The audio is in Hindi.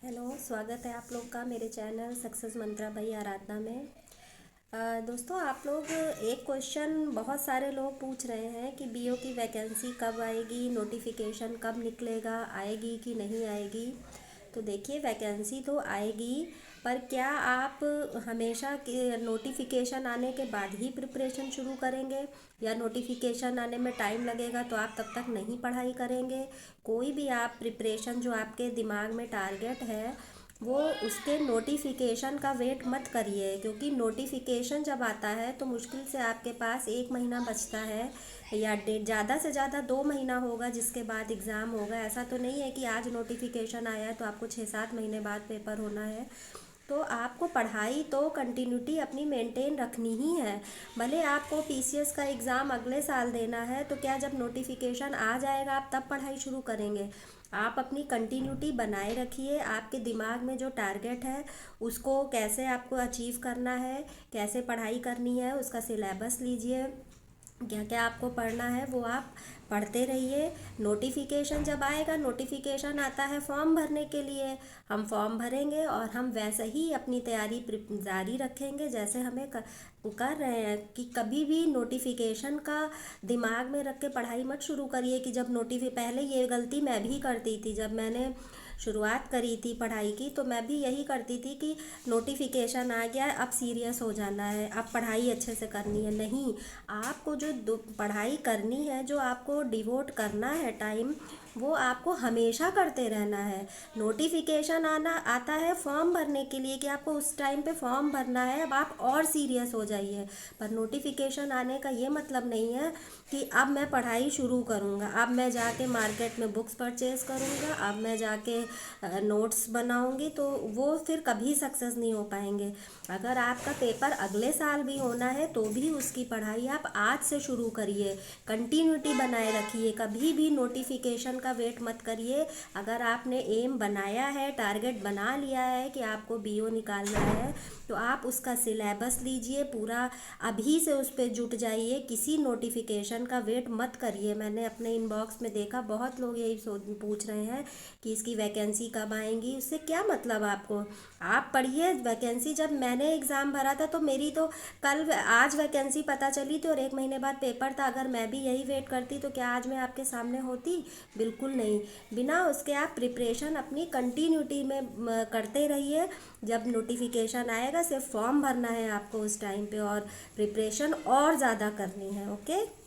हेलो, स्वागत है आप लोग का मेरे चैनल सक्सेस मंत्रा बाई आराधना में। दोस्तों, आप लोग एक क्वेश्चन बहुत सारे लोग पूछ रहे हैं कि बीओ की वैकेंसी कब आएगी, नोटिफिकेशन कब निकलेगा, आएगी कि नहीं आएगी। तो देखिए, वैकेंसी तो आएगी, पर क्या आप हमेशा के नोटिफिकेशन आने के बाद ही प्रिपरेशन शुरू करेंगे, या नोटिफिकेशन आने में टाइम लगेगा तो आप तब तक नहीं पढ़ाई करेंगे। कोई भी आप प्रिपरेशन जो आपके दिमाग में टारगेट है वो उसके नोटिफिकेशन का वेट मत करिए, क्योंकि नोटिफिकेशन जब आता है तो मुश्किल से आपके पास 1 महीना बचता है, या डेढ़, ज़्यादा से ज़्यादा 2 महीना होगा जिसके बाद एग्ज़ाम होगा। ऐसा तो नहीं है कि आज नोटिफिकेशन आया है तो आपको 6-7 महीने बाद पेपर होना है। तो आपको पढ़ाई तो कंटिन्यूटी अपनी मेंटेन रखनी ही है। भले आपको पीसीएस का एग्ज़ाम अगले साल देना है, तो क्या जब नोटिफिकेशन आ जाएगा आप तब पढ़ाई शुरू करेंगे? आप अपनी कंटिन्यूटी बनाए रखिए। आपके दिमाग में जो टारगेट है उसको कैसे आपको अचीव करना है, कैसे पढ़ाई करनी है, उसका सिलेबस लीजिए। क्या क्या आपको पढ़ना है वो आप पढ़ते रहिए। नोटिफिकेशन जब आएगा, नोटिफिकेशन आता है फॉर्म भरने के लिए, हम फॉर्म भरेंगे और हम वैसे ही अपनी तैयारी जारी रखेंगे जैसे हमें कर रहे हैं। कि कभी भी नोटिफिकेशन का दिमाग में रख के पढ़ाई मत शुरू करिए कि जब पहले ये गलती मैं भी करती थी। जब मैंने शुरुआत करी थी पढ़ाई की तो मैं भी यही करती थी कि नोटिफिकेशन आ गया है अब सीरियस हो जाना है, अब पढ़ाई अच्छे से करनी है। नहीं, आपको जो पढ़ाई करनी है, जो आपको डिवोट करना है टाइम, वो आपको हमेशा करते रहना है। नोटिफिकेशन आना आता है फॉर्म भरने के लिए कि आपको उस टाइम पे फॉर्म भरना है, अब आप और सीरियस हो जाइए। पर नोटिफिकेशन आने का ये मतलब नहीं है कि अब मैं पढ़ाई शुरू करूँगा, अब मैं जाके मार्केट में बुक्स परचेज करूँगा, अब मैं जाके नोट्स बनाऊँगी, तो वो फिर कभी सक्सेस नहीं हो पाएंगे। अगर आपका पेपर अगले साल भी होना है तो भी उसकी पढ़ाई आप आज से शुरू करिए। कंटिन्यूटी बनाए रखिए, कभी भी नोटिफिकेशन का वेट मत करिए। अगर आपने एम बनाया है, टारगेट बना लिया है कि आपको बीओ निकालना है, तो आप उसका सिलेबस लीजिए पूरा, अभी से उस पर जुट जाइए। किसी नोटिफिकेशन का वेट मत करिए। मैंने अपने इनबॉक्स में देखा बहुत लोग यही पूछ रहे हैं कि इसकी वैकेंसी कब आएंगी। उससे क्या मतलब आपको? आप पढ़िए वैकेंसी। जब मैंने एग्ज़ाम भरा था तो मेरी तो आज वैकेंसी पता चली थी और 1 महीने बाद पेपर था। अगर मैं भी यही वेट करती तो क्या आज मैं आपके सामने होती? बिल्कुल नहीं। बिना उसके आप प्रिपरेशन अपनी कंटिन्यूटी में करते रहिए। जब नोटिफिकेशन आएगा सिर्फ फॉर्म भरना है आपको उस टाइम पे, और प्रिपरेशन और ज़्यादा करनी है। ओके।